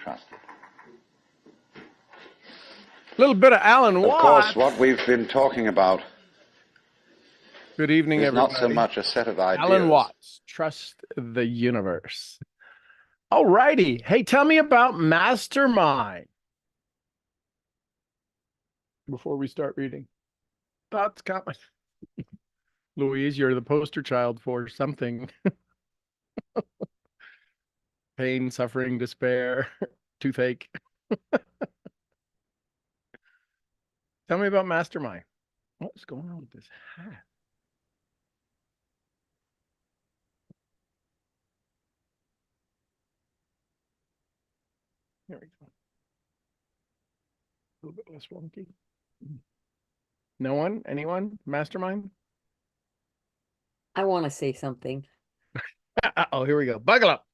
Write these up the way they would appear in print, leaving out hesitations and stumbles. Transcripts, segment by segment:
trust. A little bit of Alan Of Watts. course, what we've been talking about Good evening, is everybody. not so much a set of ideas. Alan Watts, Trust the Universe. All righty. Hey, tell me about Mastermind before we start reading. Thoughts, comments? Louise, you're the poster child for something. Pain, suffering, despair, toothache. Tell me about Mastermind. What's going on with this hat? There we go. A little bit less wonky. No one? Anyone? Mastermind? I want to say something. Oh, here we go. Buckle up.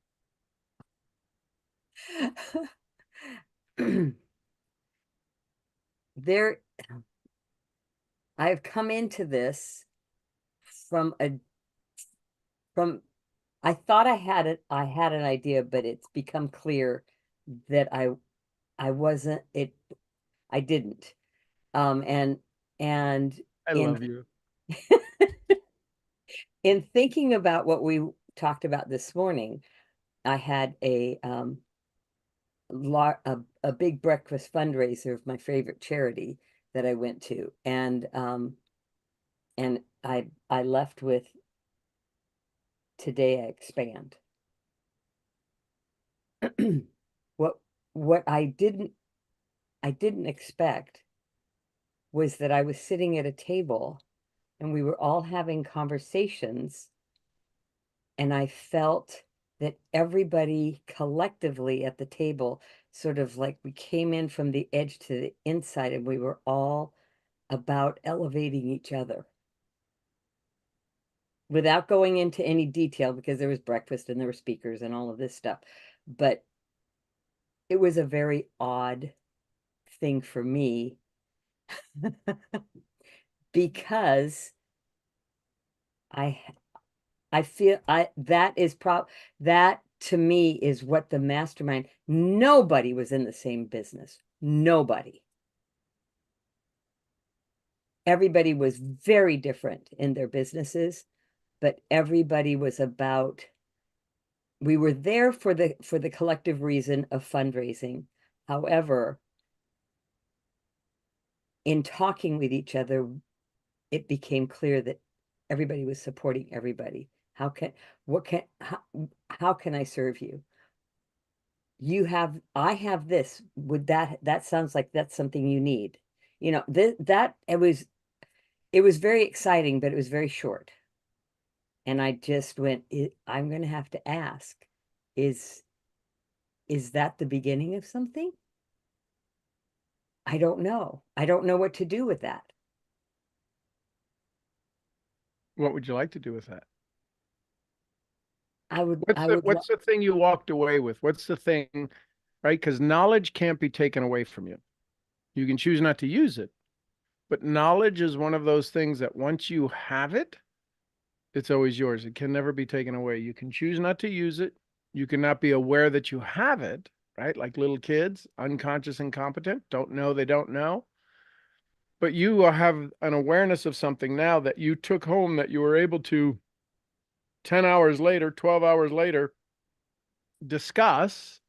I've come into this from I thought I had an idea, but it's become clear that I wasn't it I didn't. And I love you. in thinking about what we talked about this morning, I had a big breakfast fundraiser of my favorite charity that I went to, and I left with Today I Expand. What I didn't expect was that I was sitting at a table and we were all having conversations, and I felt that everybody collectively at the table, sort of like we came in from the edge to the inside, and we were all about elevating each other. Without going into any detail, because there was breakfast and there were speakers and all of this stuff. But it was a very odd thing for me because I feel that to me is what the mastermind. Nobody was in the same business. Nobody. Everybody was very different in their businesses, but everybody was about, we were there for the collective reason of fundraising. However, in talking with each other, it became clear that everybody was supporting everybody. How can I serve you? I have this. Would that sounds like that's something you need. You know, it was very exciting, but it was very short. And I just went, I'm going to have to ask, is that the beginning of something? I don't know. I don't know what to do with that. What would you like to do with that? What's the thing you walked away with? What's the thing, right? Because knowledge can't be taken away from you. You can choose not to use it, but knowledge is one of those things that once you have it, it's always yours. It can never be taken away. You can choose not to use it. You cannot be aware that you have it, right? Like little kids, unconscious, incompetent, don't know they don't know. But you have an awareness of something now that you took home that you were able to 10 hours later, 12 hours later, discuss,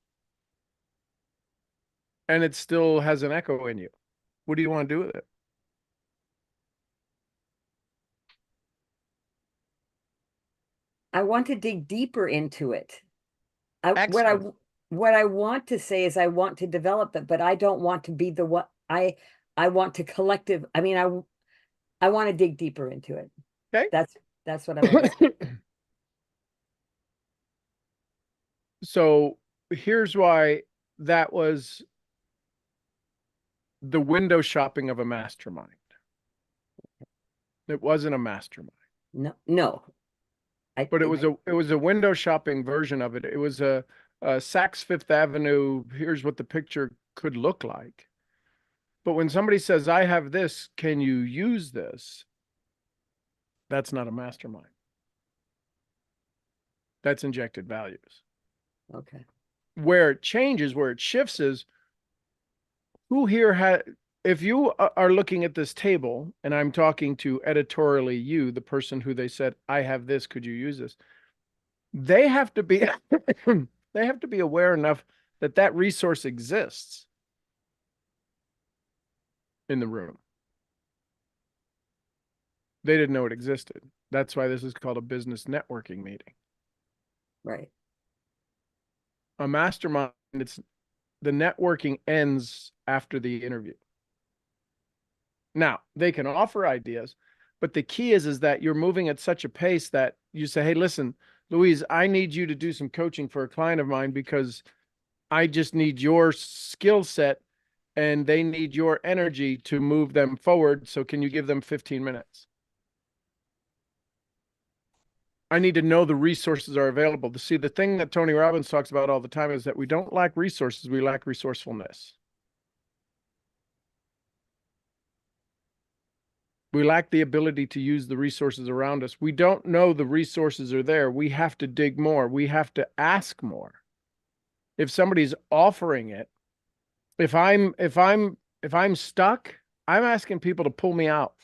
and it still has an echo in you. What do you want to do with it? I want to dig deeper into it. Excellent. What I want to say is I want to develop it, but I don't want to be the one. I want to collective. I mean, I want to dig deeper into it. Okay. That's what I want. So here's why that was the window shopping of a mastermind. It wasn't a mastermind. No. But it was a window shopping version of it. It was a Saks Fifth Avenue. Here's what the picture could look like. But when somebody says, I have this, can you use this? That's not a mastermind. That's injected values. Okay. where it changes, where it shifts is who here had, if you are looking at this table and I'm talking to editorially you, the person who they said, I have this, could you use this? They have to be, they have to be aware enough that that resource exists in the room. They didn't know it existed. That's why this is called a business networking meeting. Right. A mastermind, it's the networking ends after the interview. Now, they can offer ideas, but the key is that you're moving at such a pace that you say, hey, listen, Louise, I need you to do some coaching for a client of mine because I just need your skill set and they need your energy to move them forward. So can you give them 15 minutes? I need to know the resources are available. To see, the thing that Tony Robbins talks about all the time is that we don't lack resources, we lack resourcefulness. We lack the ability to use the resources around us. We don't know the resources are there. We have to dig more. We have to ask more. If somebody's offering it, if I'm stuck, I'm asking people to pull me out.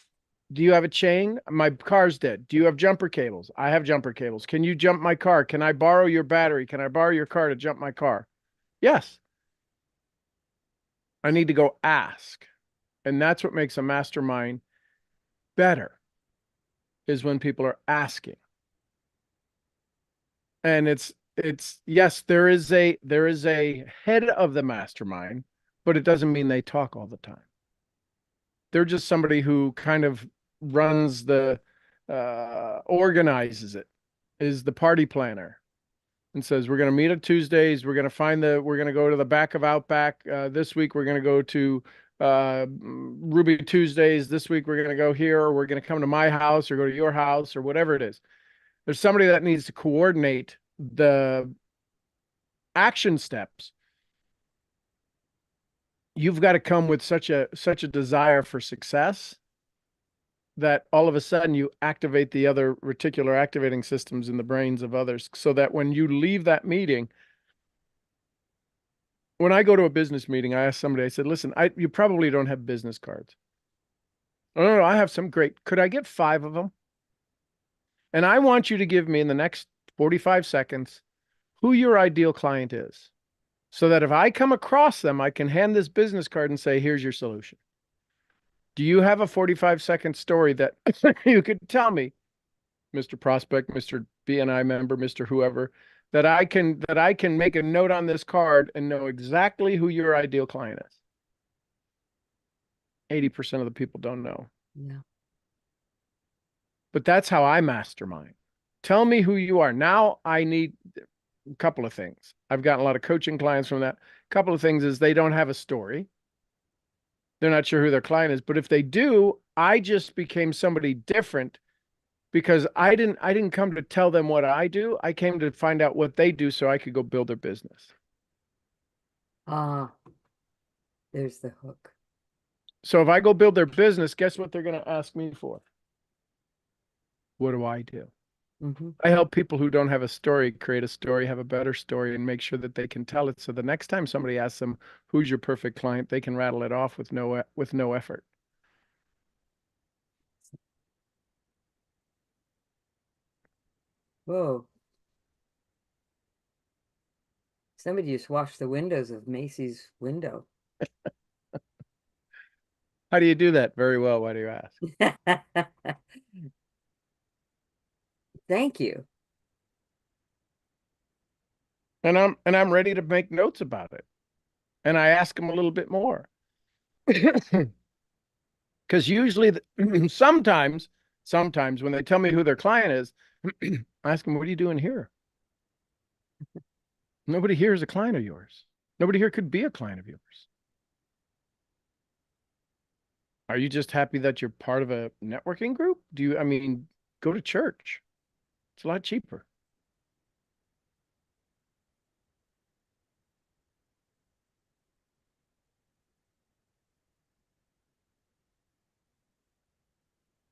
Do you have a chain? My car's dead. Do you have jumper cables? I have jumper cables. Can you jump my car? Can I borrow your battery? Can I borrow your car to jump my car? Yes. I need to go ask. And that's what makes a mastermind better, is when people are asking. And it's yes, there is a head of the mastermind, but it doesn't mean they talk all the time. They're just somebody who kind of runs the organizes it, is the party planner, and says, we're going to meet on Tuesdays, we're going to go to the back of Outback, this week we're going to go to Ruby Tuesdays, this week we're going to go here, or we're going to come to my house or go to your house, or whatever it is. There's somebody that needs to coordinate the action steps. You've got to come with such a desire for success that all of a sudden you activate the other reticular activating systems in the brains of others, so that when you leave that meeting, when I go to a business meeting, I ask somebody, I said, listen, you probably don't have business cards. Oh, no, I have some. Great. Could I get 5 of them? And I want you to give me in the next 45 seconds who your ideal client is, so that if I come across them, I can hand this business card and say, here's your solution. Do you have a 45-second story that you could tell me, Mr. Prospect, Mr. BNI member, Mr. whoever, that I can make a note on this card and know exactly who your ideal client is? 80% of the people don't know. Yeah. But that's how I mastermind. Tell me who you are. Now I need a couple of things. I've gotten a lot of coaching clients from that. A couple of things is they don't have a story. They're not sure who their client is. But if they do, I just became somebody different, because I didn't come to tell them what I do. I came to find out what they do so I could go build their business. Ah, there's the hook. So if I go build their business, guess what they're going to ask me for? What do I do? Mm-hmm. I help people who don't have a story create a story, have a better story, and make sure that they can tell it. So the next time somebody asks them, who's your perfect client, they can rattle it off with no effort. Whoa. Somebody just washed the windows of Macy's window. How do you do that? Very well. Why do you ask? Thank you. And I'm ready to make notes about it. And I ask them a little bit more. Because usually, sometimes when they tell me who their client is, I ask them, what are you doing here? Nobody here is a client of yours. Nobody here could be a client of yours. Are you just happy that you're part of a networking group? Go to church. It's a lot cheaper.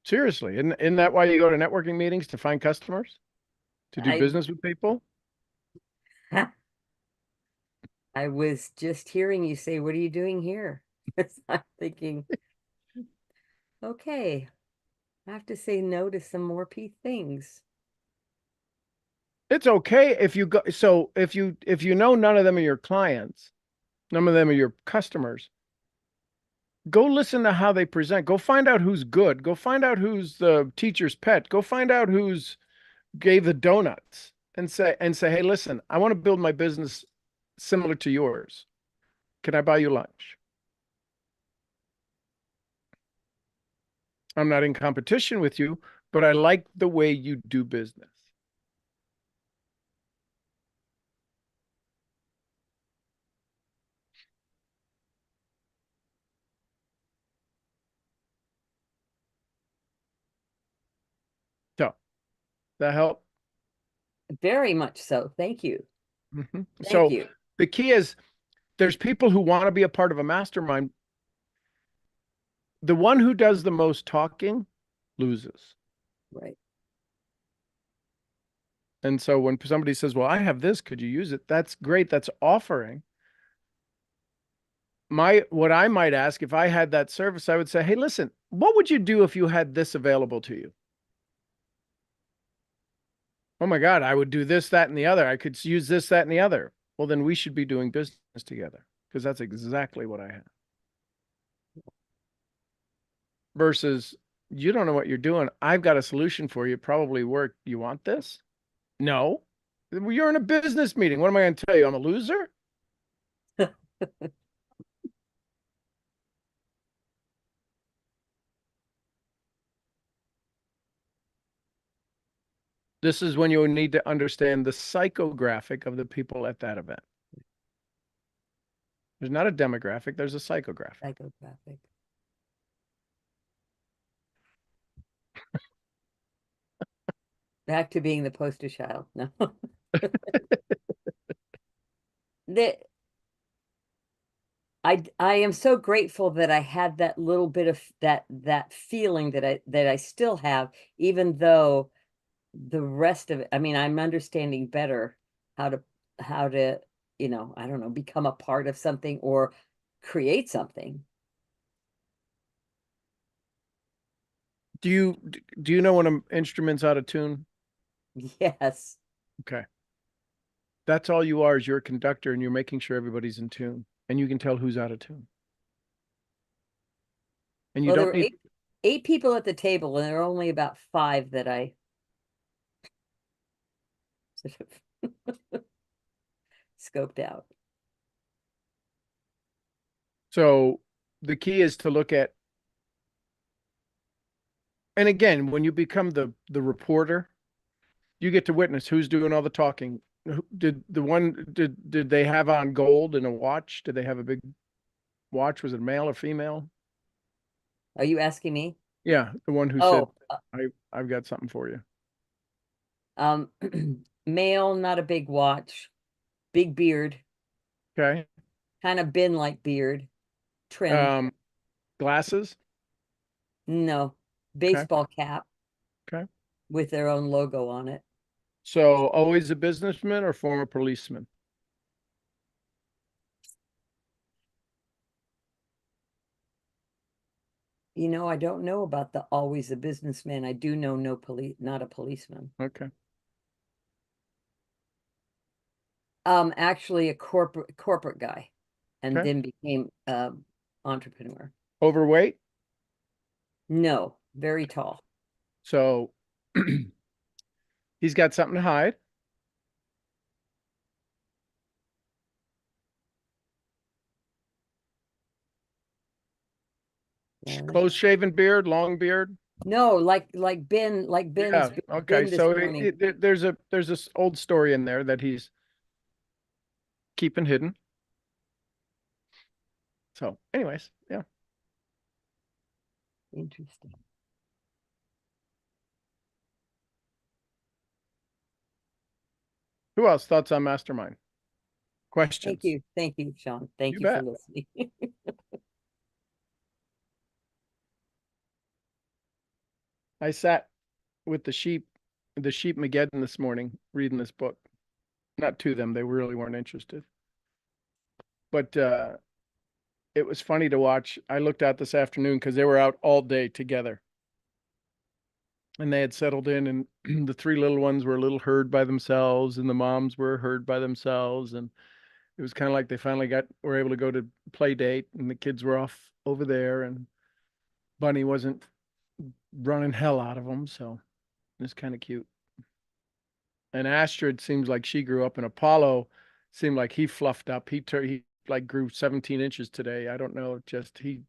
Seriously, isn't that why you go to networking meetings, to find customers, to do business with people? I was just hearing you say, what are you doing here? I'm thinking, okay, I have to say no to some more things. It's okay if you go, so if you know none of them are your clients, none of them are your customers, go listen to how they present. Go find out who's good. Go find out who's the teacher's pet. Go find out who's gave the donuts and say, hey, listen, I want to build my business similar to yours. Can I buy you lunch? I'm not in competition with you, but I like the way you do business. So that help? Very much so. Thank you. Mm-hmm. Thank So you. the key is there's people who want to be a part of a mastermind. The one who does the most talking loses. Right. And so when somebody says, well, I have this, could you use it? That's great. That's offering. What I might ask if I had that service, I would say, hey, listen, what would you do if you had this available to you? Oh my God, I would do this, that, and the other. I could use this, that, and the other. Well, then we should be doing business together because that's exactly what I have. Versus you don't know what you're doing. I've got a solution for you. Probably work. You want this? No. Well, you're in a business meeting. What am I going to tell you? I'm a loser? This is when you need to understand the psychographic of the people at that event. There's not a demographic, there's a psychographic. Psychographic. Back to being the poster child. No. that I am so grateful that I had that little bit of that feeling that I still have, even though the rest of it, I mean, I'm understanding better how to I don't know, become a part of something or create something. Do you know when an instrument's out of tune? Yes. Okay. That's all you are is you're a conductor and you're making sure everybody's in tune and you can tell who's out of tune. And you Well, there don't were need eight people at the table, and there were only about 5 that I sort of scoped out. So the key is to look at, and again, when you become the reporter, you get to witness who's doing all the talking. Did they have on gold and a watch? Did they have a big watch? Was it male or female? Are you asking me? Yeah, the one who said, Oh, I've got something for you. um, male, not a big watch, big beard, Okay. kind of bin-like beard, trimmed. Glasses. No, Okay. baseball cap Okay. with their own logo on it. So always a businessman or former policeman? I don't know about the always a businessman. I do know not a policeman. Okay. Actually a corporate guy, and Okay. then became entrepreneur. Overweight. No, very tall. So he's got something to hide. Close shaven beard, long beard. No, like Ben's Yeah. Okay. Ben this So morning. there's this old story in there that he's keeping hidden. So, anyways, yeah. Interesting. Who else? Thoughts on Mastermind? Questions? Thank you, Sean. Thank You you for bet. listening. I sat with the sheep Mageddon this morning, reading this book. Not to them, they really weren't interested. But it was funny to watch. I looked out this afternoon because they were out all day together. And they had settled in, and the three little ones were a little herd by themselves, and the moms were herd by themselves. And it was kind of like they finally were able to go to play date, and the kids were off over there, and Bunny wasn't running hell out of them. So it's kind of cute. And Astrid seems like she grew up, and Apollo seemed like he fluffed up. He like grew 17 inches today. I don't know. Just he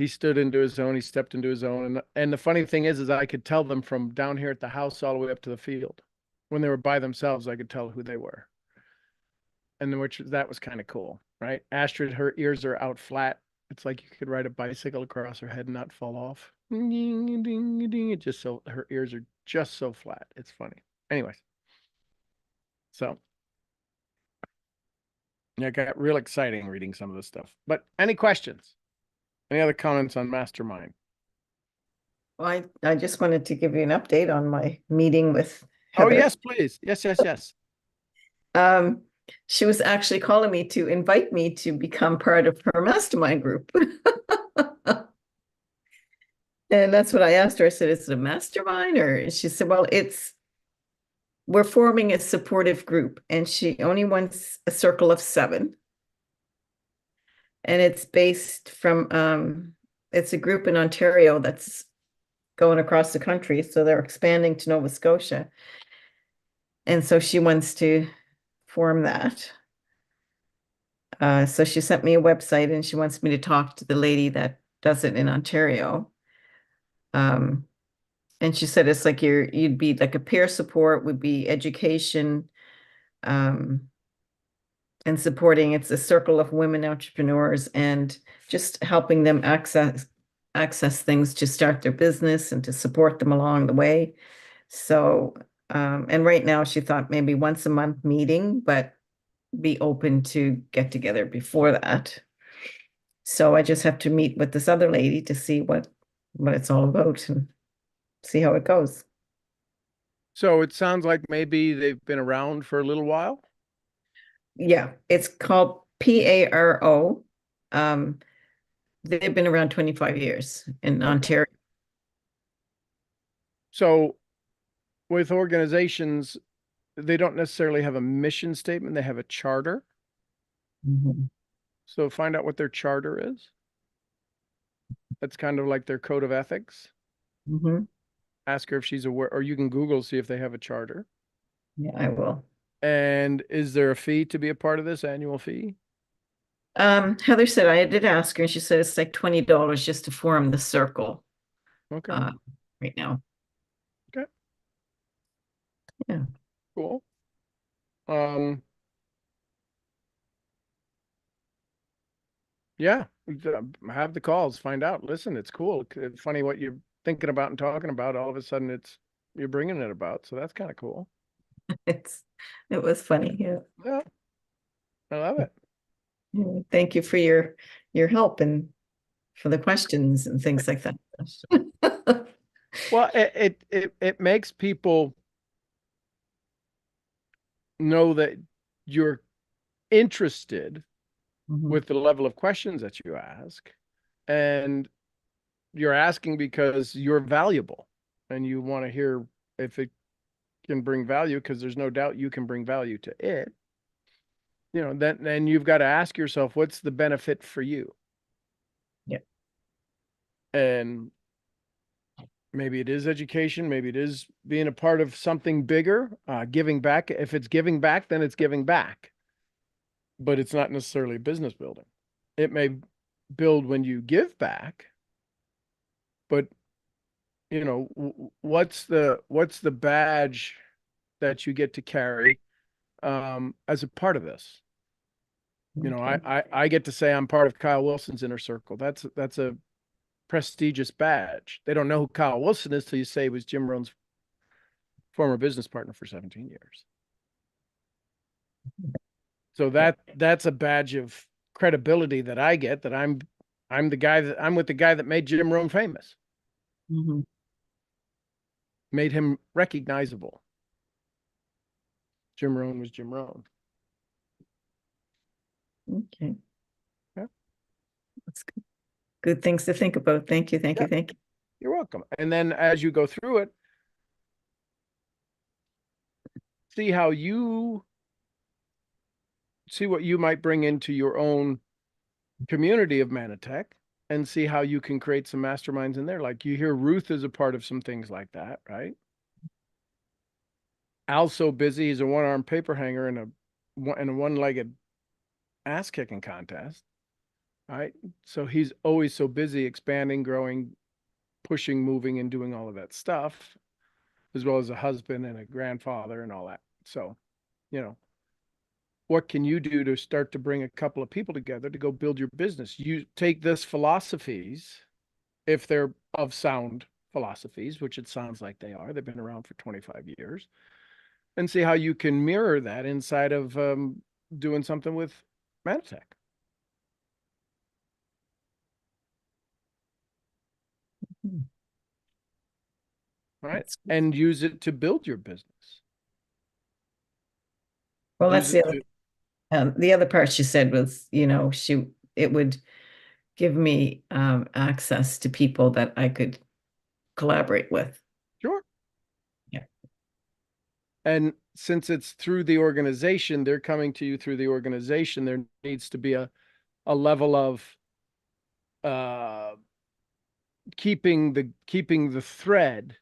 stood into his own. He stepped into his own. And the funny thing is I could tell them from down here at the house all the way up to the field. When they were by themselves, I could tell who they were. And that was kind of cool, right? Astrid, her ears are out flat. It's like you could ride a bicycle across her head and not fall off. Ding, ding, ding. It just so her ears are just so flat. It's funny. Anyways. So yeah, it got real exciting reading some of this stuff. But any questions? Any other comments on Mastermind? Well, I just wanted to give you an update on my meeting with Oh, Heather. yes, please. Yes. She was actually calling me to invite me to become part of her mastermind group. And that's what I asked her. I said, is it a mastermind? Or she said, well, we're forming a supportive group, and she only wants a circle of 7. And it's based from, it's a group in Ontario that's going across the country. So they're expanding to Nova Scotia. And so she wants to form that. So she sent me a website, and she wants me to talk to the lady that does it in Ontario. And she said it's like you'd be like a peer support, would be education, and supporting. It's a circle of women entrepreneurs, and just helping them access things to start their business and to support them along the way. So, and right now she thought maybe once a month meeting, but be open to get together before that. So I just have to meet with this other lady to see what it's all about and see how it goes. So it sounds like maybe they've been around for a little while. Yeah, it's called PARO. They've been around 25 years in Ontario. So with organizations, they don't necessarily have a mission statement. They have a charter. Mhm. So find out what their charter is. That's kind of like their code of ethics. Mhm. Ask her if she's aware, or you can Google, see if they have a charter. Yeah, I will. And is there a fee to be a part of this, annual fee? Heather said, I did ask her, and she said it's like $20 just to form the circle Okay. right now. Okay. Yeah. Cool. Yeah, have the calls, find out. Listen, it's cool. It's funny what you're thinking about and talking about. All of a sudden, you're bringing it about. So that's kind of cool. It was funny. Yeah. Yeah, I love it. Yeah, thank you for your help and for the questions and things like that. Well, it makes people know that you're interested Mhm. with the level of questions that you ask, and you're asking because you're valuable and you want to hear if it can bring value, because there's no doubt you can bring value to it. Then you've got to ask yourself, what's the benefit for you? Yeah. And maybe it is education, maybe it is being a part of something bigger, giving back. If it's giving back, then it's giving back. But it's not necessarily business building. It may build when you give back, but what's the badge that you get to carry as a part of this? Okay. I get to say I'm part of Kyle Wilson's inner circle. That's a prestigious badge. They don't know who Kyle Wilson is till you say he was Jim Rohn's former business partner for 17 years. So that's a badge of credibility that I get, that I'm with the guy that made Jim Rohn famous. Mhm. Made him recognizable. Jim Rohn was Jim Rohn. Okay. Yeah. That's good. Good things to think about. Thank you, thank Yeah. you, thank you. You're welcome. And then as you go through it, see what you might bring into your own community of Manatech and see how you can create some masterminds in there. Like you hear Ruth is a part of some things like that, right? Al's so busy, he's a one-armed paper hanger in a one-legged ass kicking contest, right? So he's always so busy expanding, growing, pushing, moving, and doing all of that stuff, as well as a husband and a grandfather and all that. So, what can you do to start to bring a couple of people together to go build your business? You take this philosophies, if they're of sound philosophies, which it sounds like they are, they've been around for 25 years, and see how you can mirror that inside of doing something with Manatech. Right. And use it to build your business. Well, Use that's it the other part she said was, it would give me access to people that I could collaborate with. Sure. Yeah. And since it's through the organization, they're coming to you through the organization. There needs to be a level of keeping the thread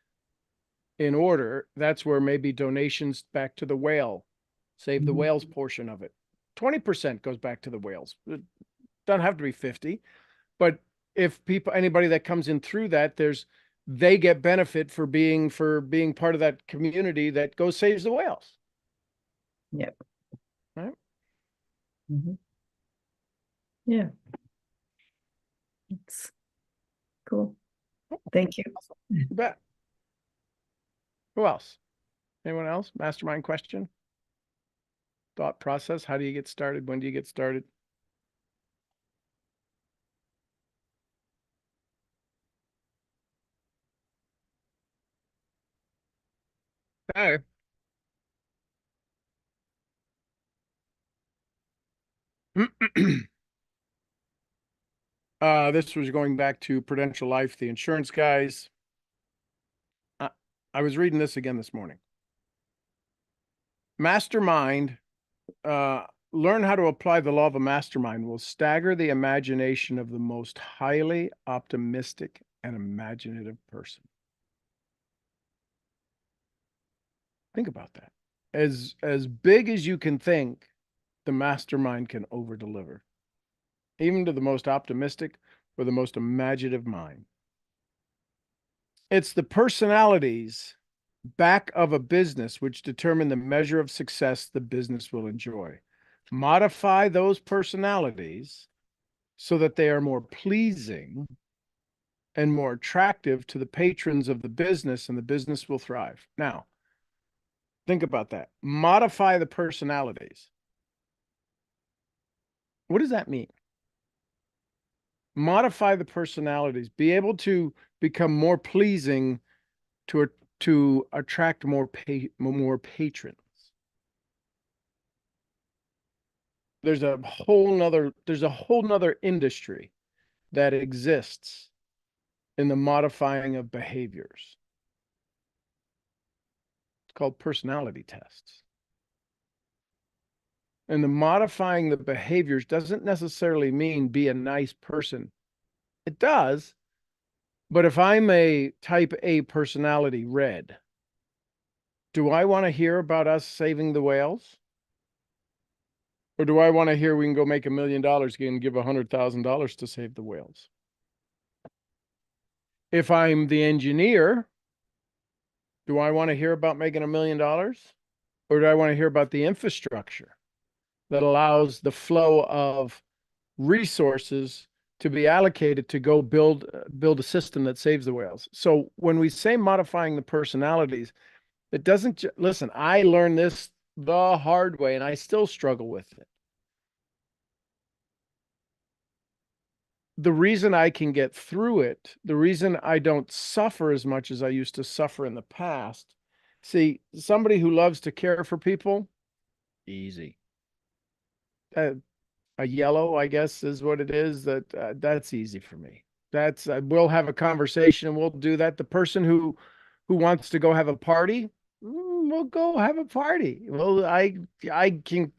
in order. That's where maybe donations back to the whale, save the whales portion of it. 20% goes back to the whales. It doesn't have to be 50, but if anybody that comes in through that, they get benefit for being part of that community that goes saves the whales. Yep. Right. Yeah. It's cool. Thank you. You bet. Who else? Anyone else? Mastermind question? Thought process? How do you get started? When do you get started? Okay. This was going back to Prudential Life, the insurance guys. I was reading this again this morning. Mastermind, learn how to apply the law of a mastermind will stagger the imagination of the most highly optimistic and imaginative person. Think about that. As big as you can think, the mastermind can overdeliver, even to the most optimistic or the most imaginative mind. It's the personalities back of a business which determine the measure of success the business will enjoy. Modify those personalities so that they are more pleasing and more attractive to the patrons of the business, and the business will thrive. Now, think about that. Modify the personalities. What does that mean? Modify the personalities. Be able to become more pleasing to attract more patrons. There's a whole nother industry that exists in the modifying of behaviors. It's called personality tests. And the modifying the behaviors doesn't necessarily mean be a nice person. It does. But if I'm a type A personality, red, do I want to hear about us saving the whales? Or do I want to hear we can go make $1 million and give $100,000 to save the whales? If I'm the engineer, do I want to hear about making $1 million? Or do I want to hear about the infrastructure that allows the flow of resources to be allocated to go build a system that saves the whales? So when we say modifying the personalities, it doesn't listen, I learned this the hard way and I still struggle with it. The reason I can get through it, the reason I don't suffer as much as I used to suffer in the past. See, somebody who loves to care for people, easy. a yellow, I guess is what it is. That's easy for me. That's we'll have a conversation and we'll do that. The person who wants to go have a party, we'll go have a party. Well, I can.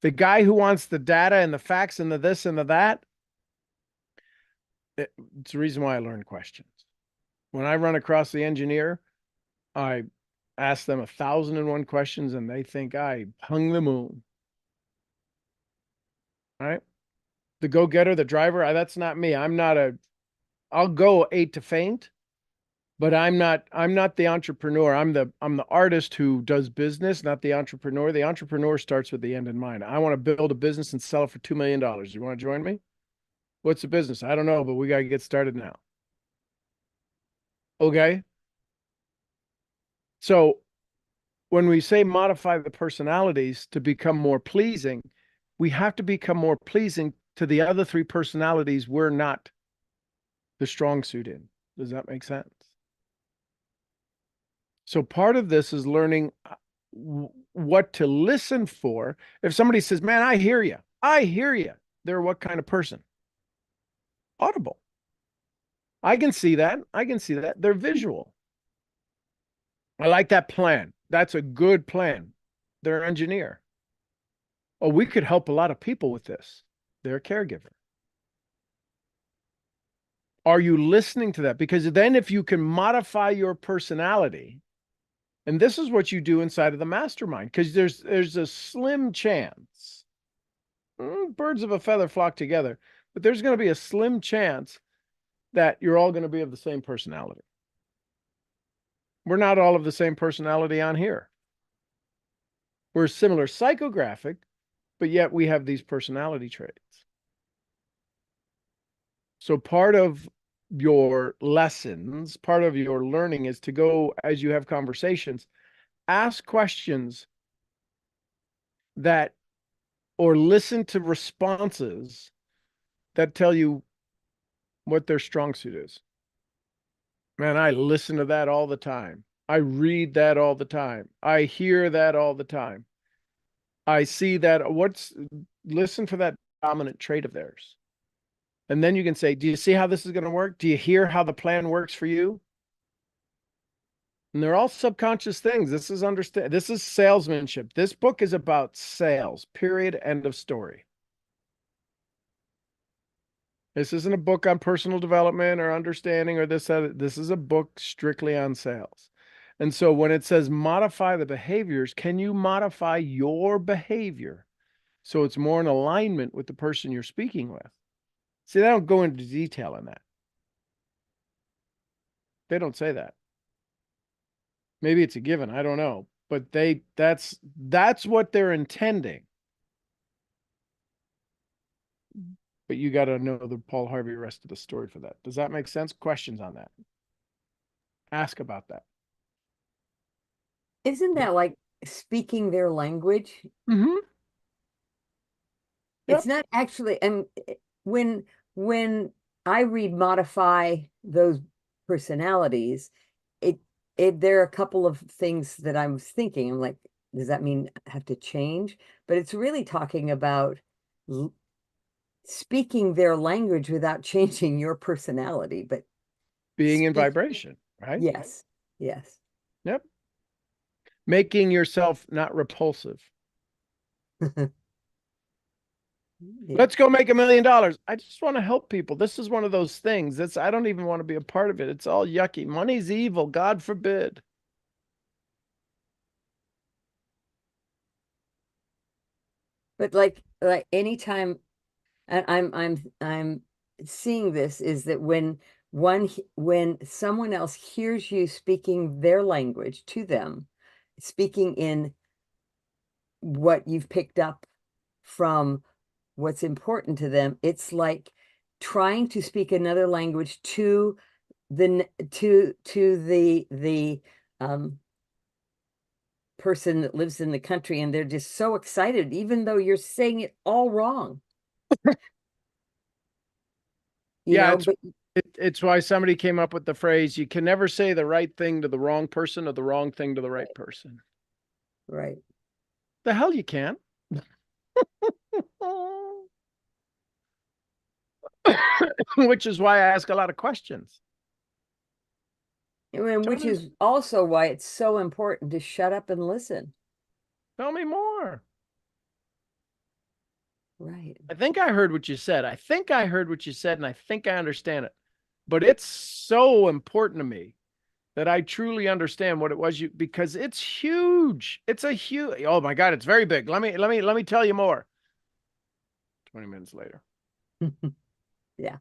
The guy who wants the data and the facts and the this and the that, it's the reason why I learn questions. When I run across the engineer, I ask them 1,001 questions and they think I hung the moon. All right. The go-getter, the driver, that's not me. I'll go 8 to faint, but I'm not the entrepreneur. I'm the artist who does business, not the entrepreneur. The entrepreneur starts with the end in mind. I want to build a business and sell it for $2 million. You want to join me? What's the business? I don't know, but we got to get started now. Okay. So when we say modify the personalities to become more pleasing, we have to become more pleasing to the other 3 personalities we're not the strong suit in. Does that make sense? So part of this is learning what to listen for. If somebody says, man, I hear you. They're what kind of person? Audible. I can see that. They're visual. I like that plan. That's a good plan. They're an engineer. Oh, we could help a lot of people with this. They're a caregiver. Are you listening to that? Because then if you can modify your personality, and this is what you do inside of the mastermind, because there's a slim chance, birds of a feather flock together, but there's going to be a slim chance that you're all going to be of the same personality. We're not all of the same personality on here. We're similar psychographic, but yet we have these personality traits. So part of your lessons, part of your learning is to go, as you have conversations, ask questions that, or listen to responses that tell you what their strong suit is. Man, I listen to that all the time. I read that all the time. I hear that all the time. I see that. Listen for that dominant trait of theirs. And then you can say, do you see how this is going to work? Do you hear how the plan works for you? And they're all subconscious things. This is salesmanship. This book is about sales, period, end of story. This isn't a book on personal development or understanding or this. This is a book strictly on sales. And so when it says modify the behaviors, can you modify your behavior so it's more in alignment with the person you're speaking with? See, they don't go into detail on that. They don't say that. Maybe it's a given. I don't know. But that's what they're intending. But you got to know the Paul Harvey rest of the story for that. Does that make sense? Questions on that? Ask about that. Isn't that like speaking their language? Mm-hmm. It's not actually, and when I read modify those personalities, there are a couple of things that I'm thinking. I'm like, does that mean I have to change? But it's really talking about speaking their language without changing your personality, but being in vibration, right? Yes. Yes. Yep. Making yourself not repulsive. Yeah. Let's go make $1 million. I just want to help people. This is one of those things I don't even want to be a part of it. It's all yucky. Money's evil. God forbid. But like anytime, and I'm seeing this is that when someone else hears you speaking their language to them, speaking in what you've picked up from what's important to them, it's like trying to speak another language to the person that lives in the country, and they're just so excited, even though you're saying it all wrong. It's why somebody came up with the phrase, you can never say the right thing to the wrong person or the wrong thing to the right person. Right. The hell you can. which is why I ask a lot of questions. And which Tell me- is also why it's so important to shut up and listen. Tell me more. Right. I think I heard what you said. I think I heard what you said, and I think I understand it. But it's so important to me that I truly understand what it was because it's huge. It's a huge, oh my God, it's very big. Let me tell you more. 20 minutes later. Yeah.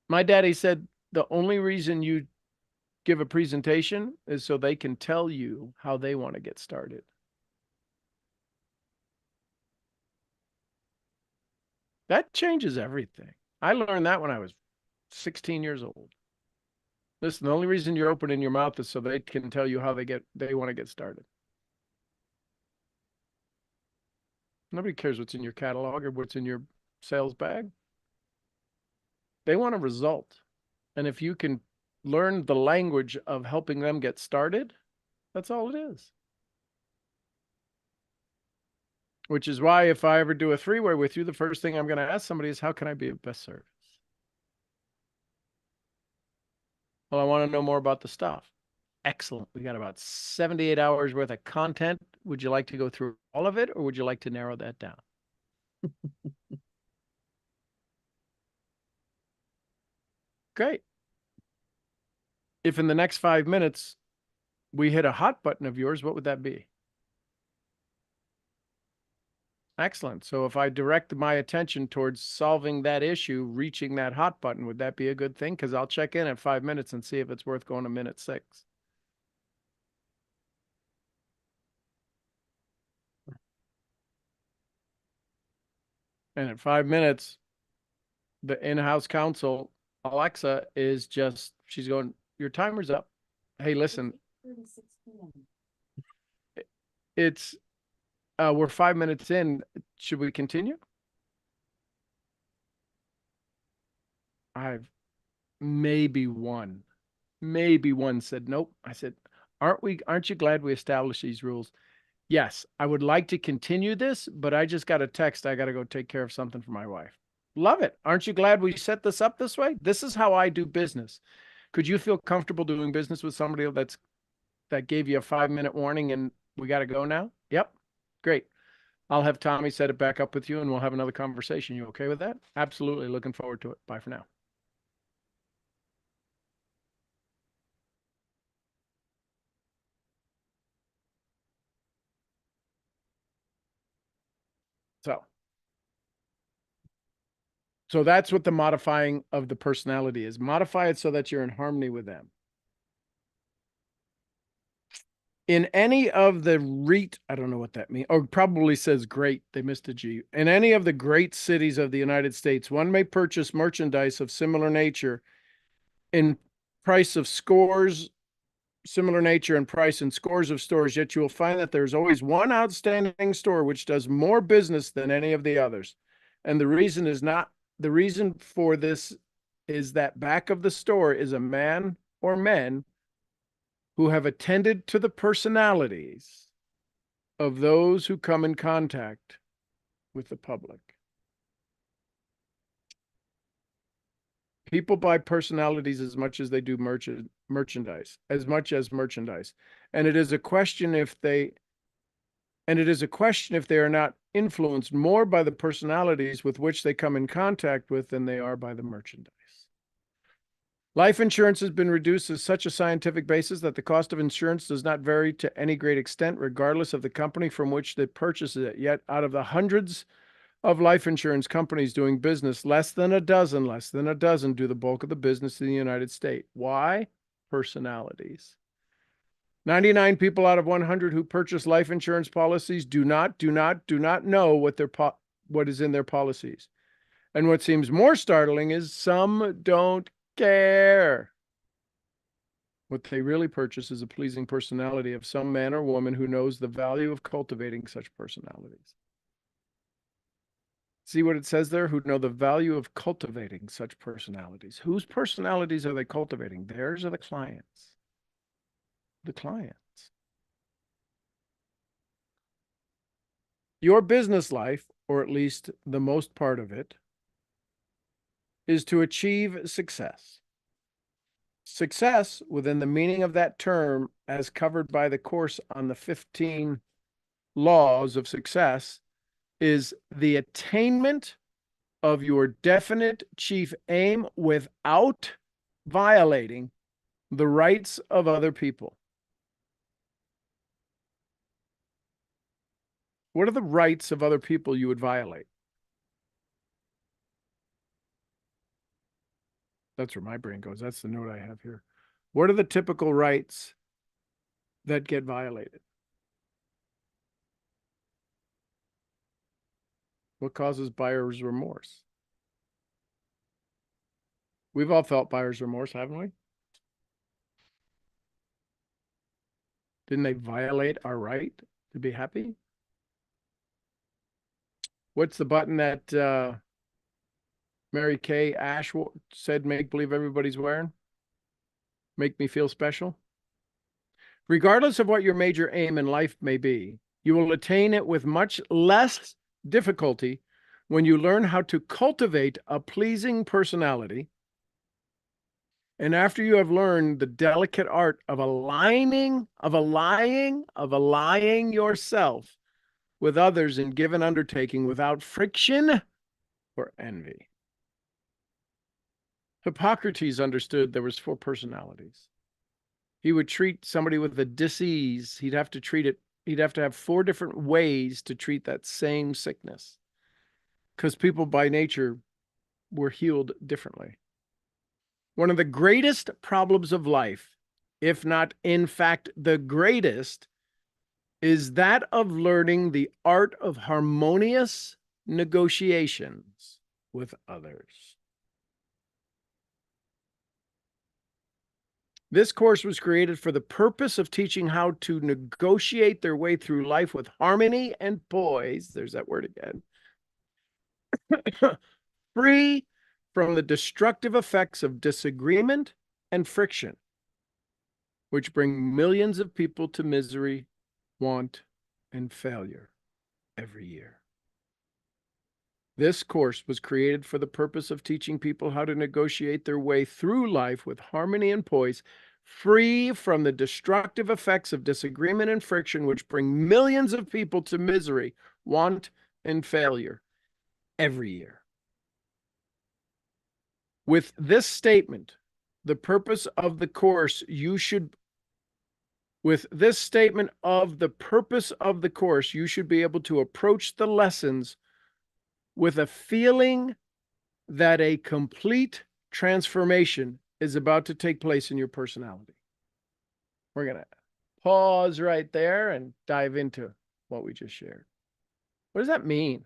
My daddy said the only reason you give a presentation is so they can tell you how they want to get started. That changes everything. I learned that when I was 16 years old. Listen, the only reason you're opening your mouth is so they can tell you how they want to get started. Nobody cares what's in your catalog or what's in your sales bag. They want a result. And if you can learn the language of helping them get started, that's all it is. Which is why if I ever do a three-way with you, the first thing I'm going to ask somebody is, how can I be of best service? Well, I want to know more about the stuff. Excellent. We got about 78 hours worth of content. Would you like to go through all of it, or would you like to narrow that down? Great. If in the next 5 minutes we hit a hot button of yours, what would that be? Excellent. So if I direct my attention towards solving that issue, reaching that hot button, would that be a good thing? Because I'll check in at 5 minutes and see if it's worth going to minute 6. And at 5 minutes, the in-house counsel, Alexa, is just, she's going, your timer's up. Hey, listen, it's, we're 5 minutes in. Should we continue? I've maybe one said, nope. I said, aren't you glad we established these rules? Yes, I would like to continue this, but I just got a text. I got to go take care of something for my wife. Love it. Aren't you glad we set this up this way? This is how I do business. Could you feel comfortable doing business with somebody that gave you a 5-minute warning and we got to go now? Yep. Great. I'll have Tommy set it back up with you and we'll have another conversation. You okay with that? Absolutely. Looking forward to it. Bye for now. So that's what the modifying of the personality is. Modify it so that you're in harmony with them. In any of the REIT, I don't know what that means, or probably says great, they missed a G. In any of the great cities of the United States, one may purchase merchandise of similar nature in price of scores, similar nature and price in scores of stores, yet you will find that there's always one outstanding store which does more business than any of the others. And the reason for this is that back of the store is a man or men who have attended to the personalities of those who come in contact with the public. People buy personalities as much as they do merchandise, as much as merchandise. And it is a question if they are not influenced more by the personalities with which they come in contact with than they are by the merchandise. Life insurance has been reduced to such a scientific basis that the cost of insurance does not vary to any great extent, regardless of the company from which they purchase it. Yet out of the hundreds of life insurance companies doing business, less than a dozen do the bulk of the business in the United States. Why? Personalities. 99 people out of 100 who purchase life insurance policies do not know what is in their policies. And what seems more startling is some don't care. What they really purchase is a pleasing personality of some man or woman who knows the value of cultivating such personalities. See what it says there? Who know the value of cultivating such personalities. Whose personalities are they cultivating? Theirs or the clients? The clients. Your business life or at least the most part of it, is to achieve success. Success, within the meaning of that term, as covered by the course on the 15 laws of success, is the attainment of your definite chief aim without violating the rights of other people. What are the rights of other people you would violate? That's where my brain goes. That's the note I have here. What are the typical rights that get violated? What causes buyer's remorse? We've all felt buyer's remorse, haven't we? Didn't they violate our right to be happy? What's the button that Mary Kay Ash said make believe everybody's wearing? Make me feel special? Regardless of what your major aim in life may be, you will attain it with much less difficulty when you learn how to cultivate a pleasing personality. And after you have learned the delicate art of aligning yourself with others in given undertaking without friction or envy. Hippocrates understood there was 4 personalities. He would treat somebody with a disease. He'd have to have 4 different ways to treat that same sickness, because people by nature were healed differently. One of the greatest problems of life, if not in fact the greatest, is that of learning the art of harmonious negotiations with others. This course was created for the purpose of teaching how to negotiate their way through life with harmony and poise. There's that word again. Free from the destructive effects of disagreement and friction, which bring millions of people to misery, want, and failure every year. This course was created for the purpose of teaching people how to negotiate their way through life with harmony and poise, free from the destructive effects of disagreement and friction, which bring millions of people to misery, want, and failure every year. With this statement, the purpose of the course, you should be able to approach the lessons with a feeling that a complete transformation is about to take place in your personality. We're going to pause right there and dive into what we just shared. What does that mean?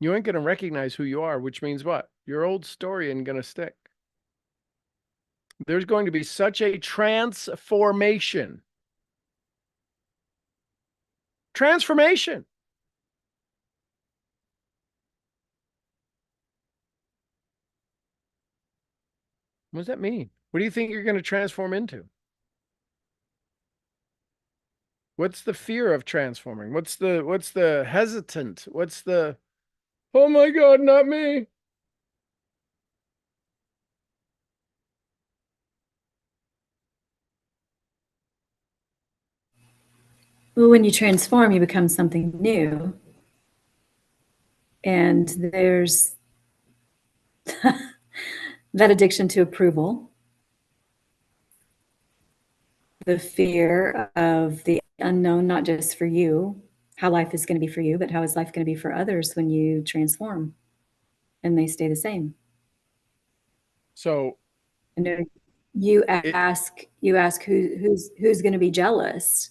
You ain't going to recognize who you are, which means what? Your old story ain't going to stick. There's going to be such a transformation. Transformation. What does that mean? What do you think you're going to transform into? What's the fear of transforming? What's the hesitant? What's the, oh my God, not me? Well, when you transform, you become something new. And there's that addiction to approval, the fear of the unknown, not just for you, how life is going to be for you, but how is life going to be for others when you transform and they stay the same. So and you ask who's going to be jealous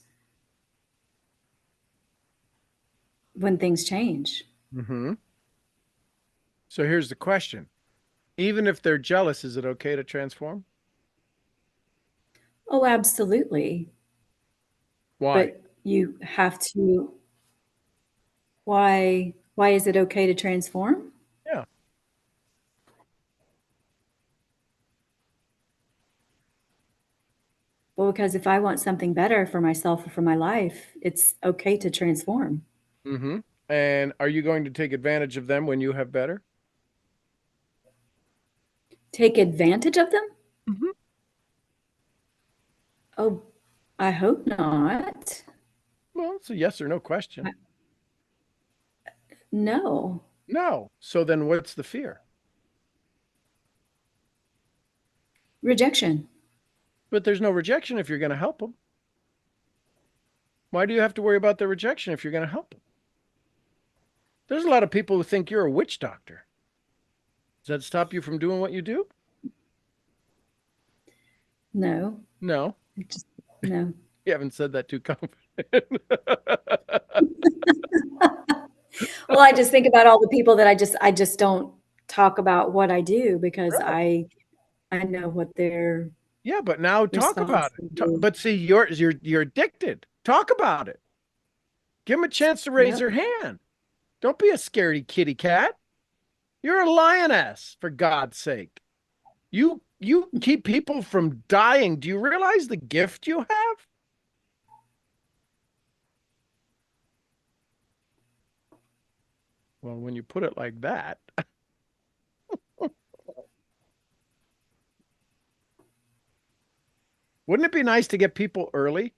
when things change. Mm-hmm. So here's the question. Even if they're jealous, is it okay to transform? Oh, absolutely. Why? But you have to, why is it okay to transform? Yeah. Well, because if I want something better for myself or for my life, it's okay to transform. Mm-hmm. And are you going to take advantage of them when you have better? Take advantage of them? Mhm. Oh, I hope not. Well, it's a yes or no question. No. No. So then what's the fear? Rejection. But there's no rejection if you're going to help them. Why do you have to worry about the rejection if you're going to help them? There's a lot of people who think you're a witch doctor. Does that stop you from doing what you do? No. No. Just, no. You haven't said that too confident. Well, I just think about all the people that I just don't talk about what I do because Right. I know what they're Yeah, but now talk about it. responsible. But see, you're addicted. Talk about it. Give them a chance to raise Yep. their hand. Don't be a scaredy kitty cat. You're a lioness, for God's sake. You keep people from dying. Do you realize the gift you have? Well, when you put it like that. Wouldn't it be nice to get people early?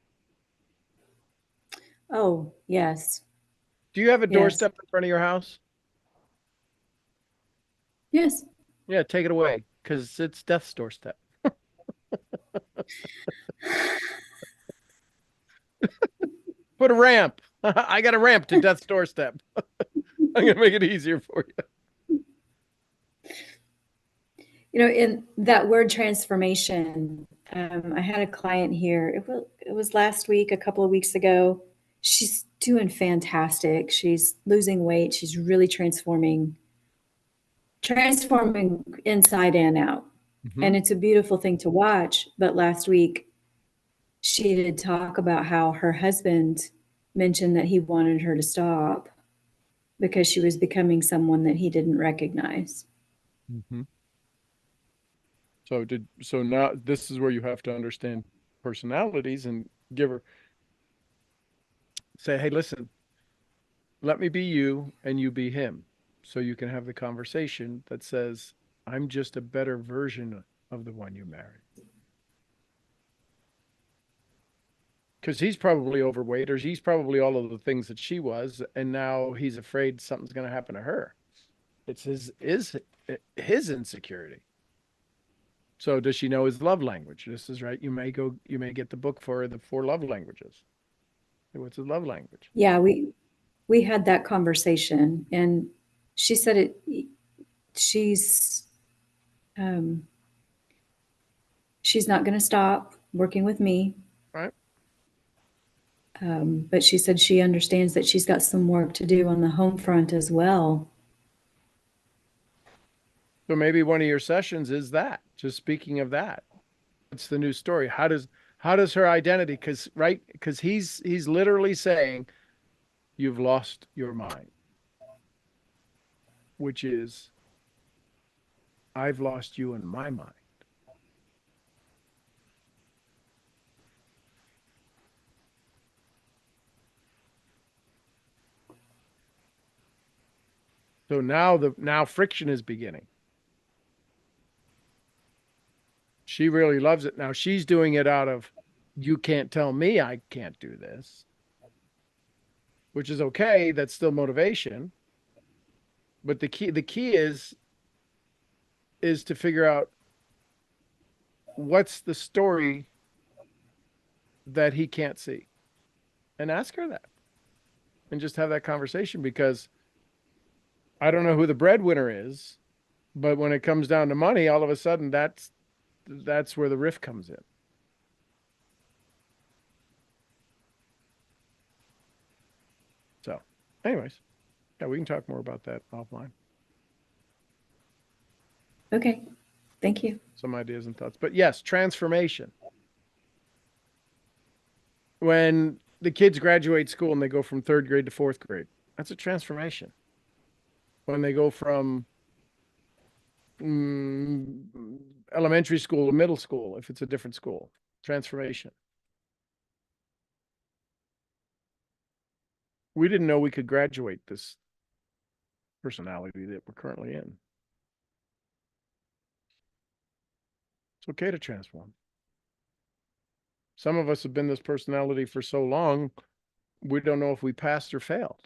Oh, yes. Do you have a Yes. doorstep in front of your house? Yes. Yeah, take it away because it's death's doorstep. Put a ramp. I got a ramp to death's doorstep. I'm going to make it easier for you. You know, in that word transformation, I had a client here. It was last week, a couple of weeks ago. She's doing fantastic. She's losing weight. She's really transforming inside and out. And it's a beautiful thing to watch. But last week, she did talk about how her husband mentioned that he wanted her to stop because she was becoming someone that he didn't recognize. Mm-hmm. So now this is where you have to understand personalities and say, hey, listen, let me be you and you be him. So you can have the conversation that says, I'm just a better version of the one you married. Because he's probably overweight, or he's probably all of the things that she was, and now he's afraid something's going to happen to her. It's his insecurity. So does she know his love language? This is right. You may get the book for the 4 love languages. What's his love language? Yeah, we had that conversation, and she said she's not going to stop working with me. Right. But she said she understands that she's got some work to do on the home front as well. So maybe one of your sessions is that. Just speaking of that, it's the new story. How does her identity? Because he's literally saying, you've lost your mind, which is, I've lost you in my mind. So now friction is beginning. She really loves it. Now she's doing it out of, you can't tell me I can't do this, which is okay. That's still motivation. But the key is to figure out what's the story that he can't see, and ask her that, and just have that conversation, because I don't know who the breadwinner is, but when it comes down to money, all of a sudden that's where the rift comes in. So anyways, yeah, we can talk more about that offline. Okay. Thank you. Some ideas and thoughts, but yes, transformation. When the kids graduate school and they go from 3rd grade to 4th grade, that's a transformation. When they go from elementary school to middle school, if it's a different school, transformation. We didn't know we could graduate this personality that we're currently in. It's okay to transform. Some of us have been this personality for so long, we don't know if we passed or failed.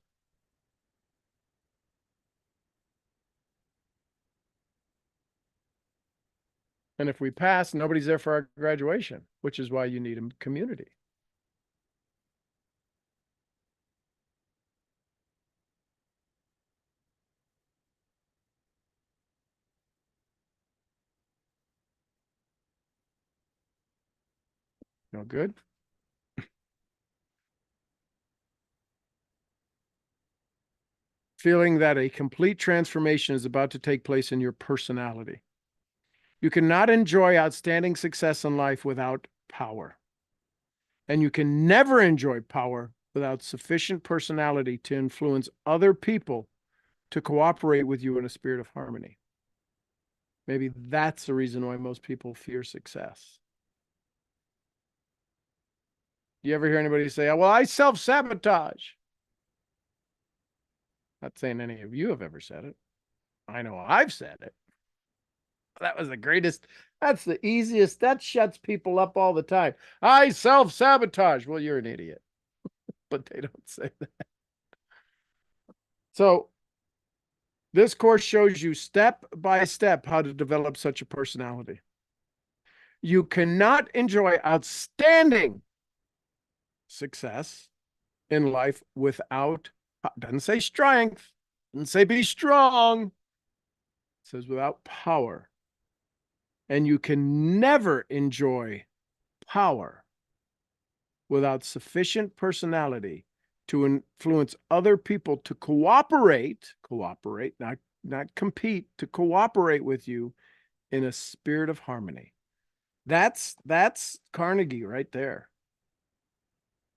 And if we pass, nobody's there for our graduation, which is why you need a community. No good? Feeling that a complete transformation is about to take place in your personality. You cannot enjoy outstanding success in life without power. And you can never enjoy power without sufficient personality to influence other people to cooperate with you in a spirit of harmony. Maybe that's the reason why most people fear success. You ever hear anybody say, oh, well, I self-sabotage? Not saying any of you have ever said it. I know I've said it. That was the greatest. That's the easiest. That shuts people up all the time. I self-sabotage. Well, you're an idiot. But they don't say that. So this course shows you step by step how to develop such a personality. You cannot enjoy outstanding success in life without, doesn't say strength, doesn't say be strong, it says without power. And you can never enjoy power without sufficient personality to influence other people to cooperate, not compete, to cooperate with you in a spirit of harmony. That's Carnegie right there.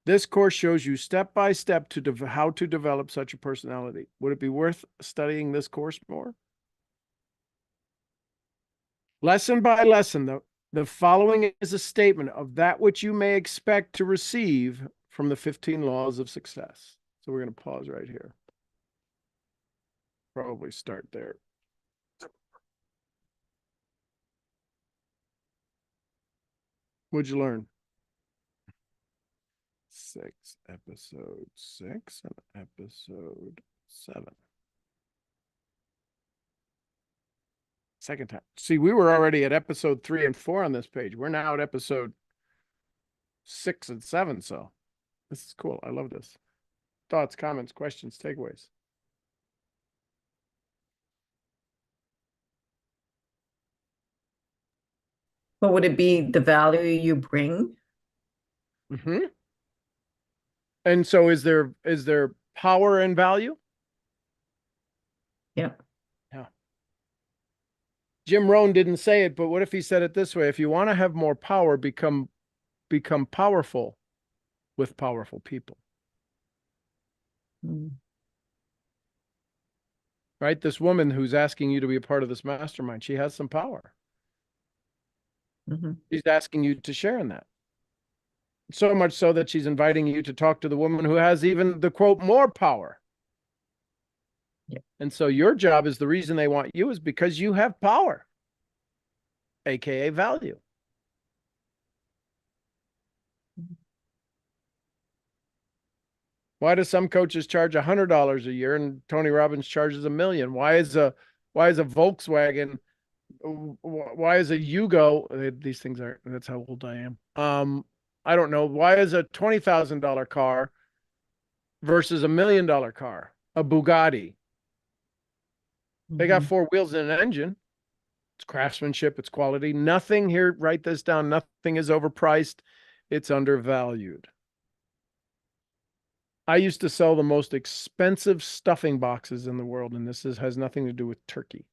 This course shows you step by step how to develop such a personality. Would it be worth studying this course more? Lesson by lesson, the following is a statement of that which you may expect to receive from the 15 laws of success. So we're going to pause right here. Probably start there. What'd you learn? Episode 6 and episode 7. Second time. See, we were already at episode 3 and 4 on this page. We're now at episode 6 and 7. So this is cool. I love this. Thoughts, comments, questions, takeaways. What would it be? The value you bring? Mm-hmm. And so is there power and value? Yeah. Yeah. Jim Rohn didn't say it, but what if he said it this way? If you want to have more power, become powerful with powerful people. Mm. Right? This woman who's asking you to be a part of this mastermind, she has some power. Mm-hmm. She's asking you to share in that. So much so that she's inviting you to talk to the woman who has even the quote more power. Yeah. And so your job is the reason they want you is because you have power, aka value. Why do some coaches charge $100 a year and Tony Robbins charges $1 million? Why is a Volkswagen? Why is a Yugo? These things are. That's how old I am. I don't know. Why is a $20,000 car versus $1 million car? A Bugatti. They got 4 wheels and an engine. It's craftsmanship. It's quality. Nothing here. Write this down. Nothing is overpriced. It's undervalued. I used to sell the most expensive stuffing boxes in the world, and this has nothing to do with turkey.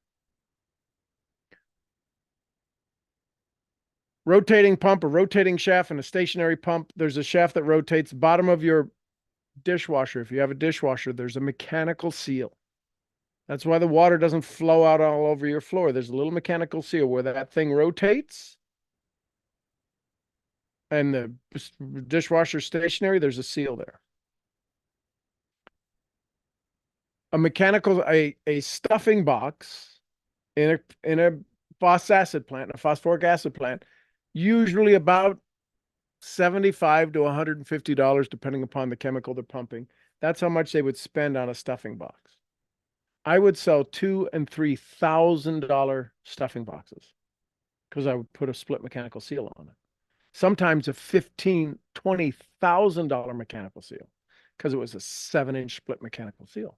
Rotating pump, a rotating shaft, and a stationary pump. There's a shaft that rotates. Bottom of your dishwasher, if you have a dishwasher, there's a mechanical seal. That's why the water doesn't flow out all over your floor. There's a little mechanical seal where that thing rotates. and the dishwasher stationary, there's a seal there. A stuffing box in a phosphoric acid plant, usually about $75 to $150, depending upon the chemical they're pumping. That's how much they would spend on a stuffing box. I would sell $2,000 and $3,000 stuffing boxes because I would put a split mechanical seal on it. Sometimes a $15,000, $20,000 mechanical seal because it was a 7-inch split mechanical seal.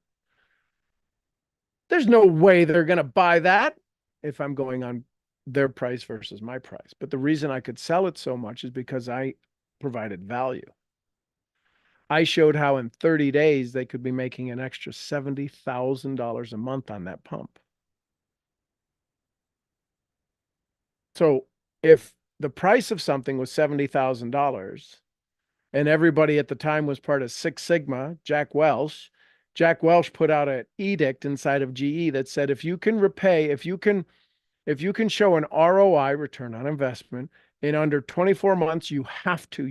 There's no way they're going to buy that if I'm going on their price versus my price. But the reason I could sell it so much is because I provided value. I showed how in 30 days they could be making an extra $70,000 a month on that pump. So if the price of something was $70,000 and everybody at the time was part of Six Sigma, Jack Welch put out an edict inside of GE that said, if you can show an ROI, return on investment, in under 24 months, you have to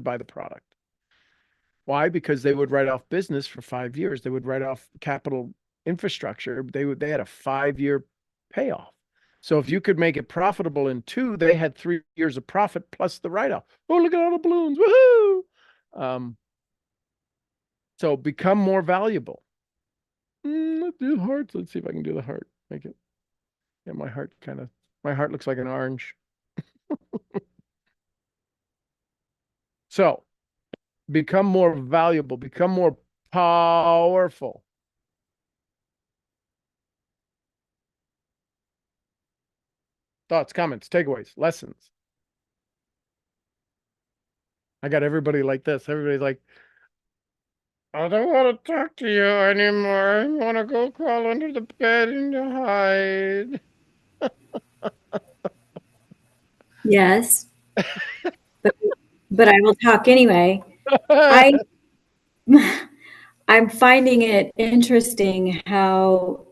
buy the product. Why? Because they would write off business for 5 years. They would write off capital infrastructure. They had a 5-year payoff. So if you could make it profitable in 2, they had 3 years of profit plus the write-off. Oh, look at all the balloons. Woohoo! So become more valuable. Let's do hearts. Let's see if I can do the heart. Make it. Yeah, my heart looks like an orange. So become more valuable, become more powerful. Thoughts, comments, takeaways, lessons. I got everybody like this. Everybody's like, I don't want to talk to you anymore. I want to go crawl under the bed and hide. Yes. But I will talk anyway. I'm finding it interesting how,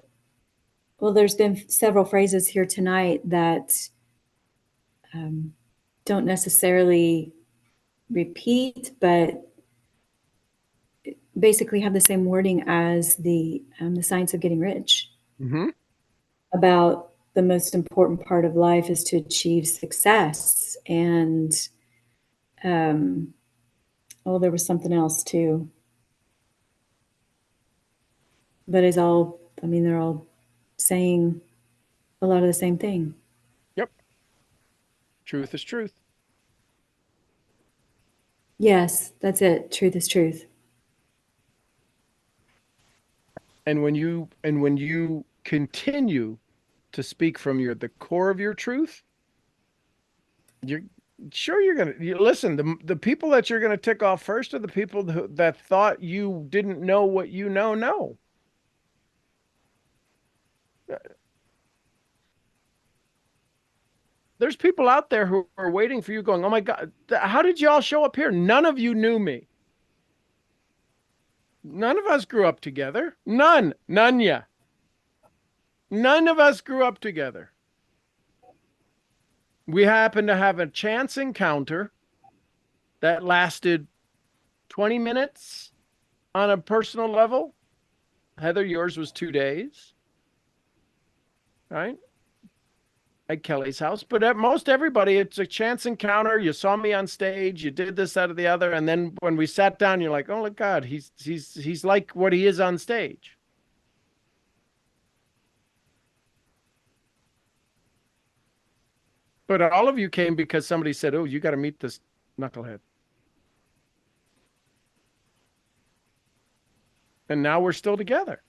well, there's been several phrases here tonight that don't necessarily repeat, but basically have the same wording as the Science of Getting Rich. Mm-hmm. About the most important part of life is to achieve success. And there was something else too. But they're all saying a lot of the same thing. Yep. Truth is truth. Yes, that's it. Truth is truth. And when you continue to speak from the core of your truth, you're gonna listen. The people that you're gonna tick off first are the people that thought you didn't know what you know. There's people out there who are waiting for you going, oh my God, how did you all show up here? None of you knew me. None of us grew up together. None ya. None of us grew up together. We happened to have a chance encounter that lasted 20 minutes on a personal level. Heather, yours was 2 days, right? At Kelly's house. But at most everybody, it's a chance encounter. You saw me on stage, you did this, that, or the other. And then when we sat down, you're like, oh my God, he's like what he is on stage. But all of you came because somebody said, oh, you got to meet this knucklehead. And now we're still together.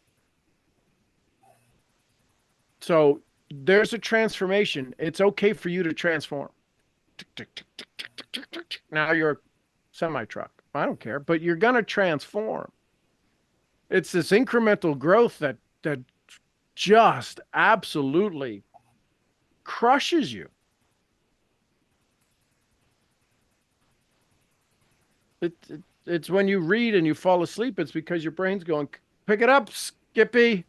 So there's a transformation. It's okay for you to transform. Now you're a semi-truck. I don't care, but you're going to transform. It's this incremental growth that just absolutely crushes you. It's when you read and you fall asleep, it's because your brain's going, pick it up, Skippy.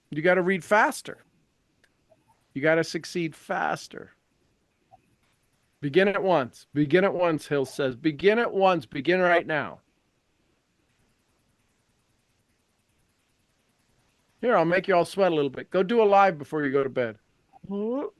You got to read faster. You got to succeed faster. Begin at once. Begin at once, Hill says. Begin at once. Begin right now. Here, I'll make you all sweat a little bit. Go do a live before you go to bed. Go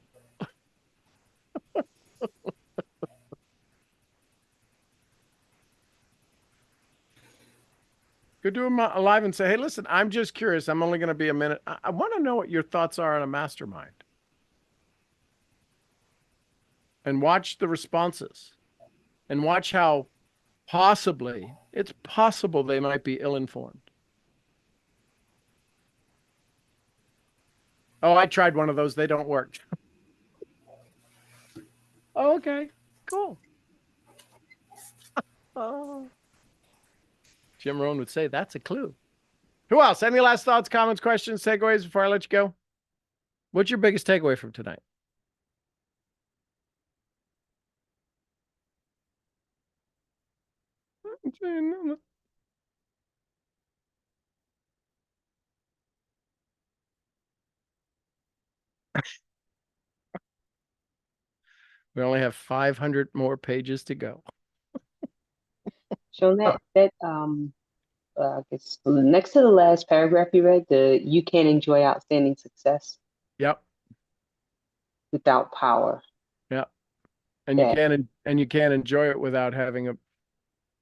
do a live and say, hey, listen, I'm just curious. I'm only going to be a minute. I want to know what your thoughts are on a mastermind. And watch the responses. And watch how it's possible they might be ill-informed. Oh, I tried one of those. They don't work. Oh, okay, cool. Oh. Jim Rohn would say that's a clue. Who else? Any last thoughts, comments, questions, takeaways before I let you go? What's your biggest takeaway from tonight? We only have 500 more pages to go. Sean, I guess next to the last paragraph you read, you can enjoy outstanding success Yep. without power. Yep. And you can't enjoy it without having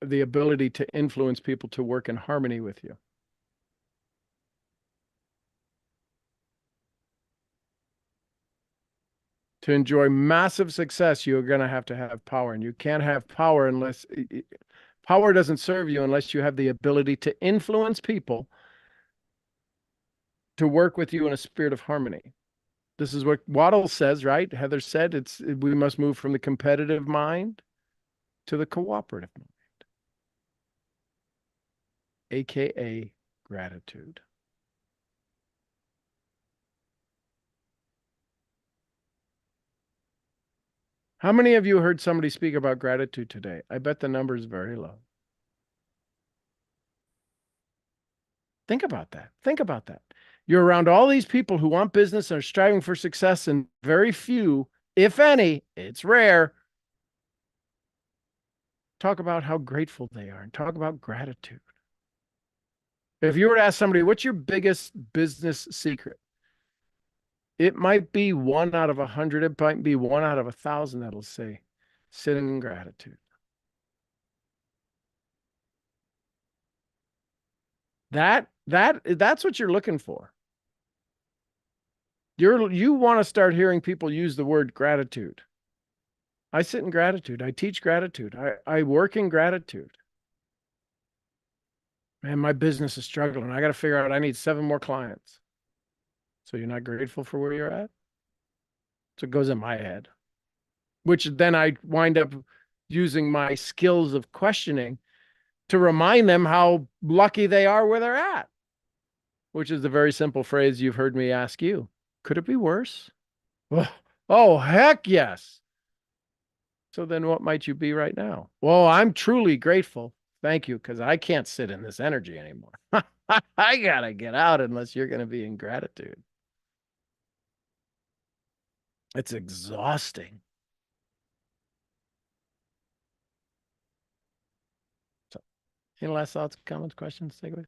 the ability to influence people to work in harmony with you. To enjoy massive success, you're going to have power, and you can't have power unless power doesn't serve you unless you have the ability to influence people to work with you in a spirit of harmony. This is what Waddle says, right? Heather said we must move from the competitive mind to the cooperative mind, aka gratitude. How many of you heard somebody speak about gratitude today? I bet the number is very low. Think about that. Think about that. You're around all these people who want business and are striving for success, and very few, if any, it's rare, talk about how grateful they are and talk about gratitude. If you were to ask somebody, what's your biggest business secret? It might be 1 out of 100. It might be 1 out of 1,000 that'll say, sitting in gratitude. That's what you're looking for. You want to start hearing people use the word gratitude. I sit in gratitude. I teach gratitude. I work in gratitude. Man, my business is struggling. I got to figure out I need 7 more clients. So you're not grateful for where you're at? So it goes in my head, which then I wind up using my skills of questioning to remind them how lucky they are where they're at, which is the very simple phrase you've heard me ask you. Could it be worse? Oh, heck yes. So then what might you be right now? Well, I'm truly grateful. Thank you, because I can't sit in this energy anymore. I got to get out unless you're going to be in gratitude. It's exhausting. So, any last thoughts, comments, questions, takeaways?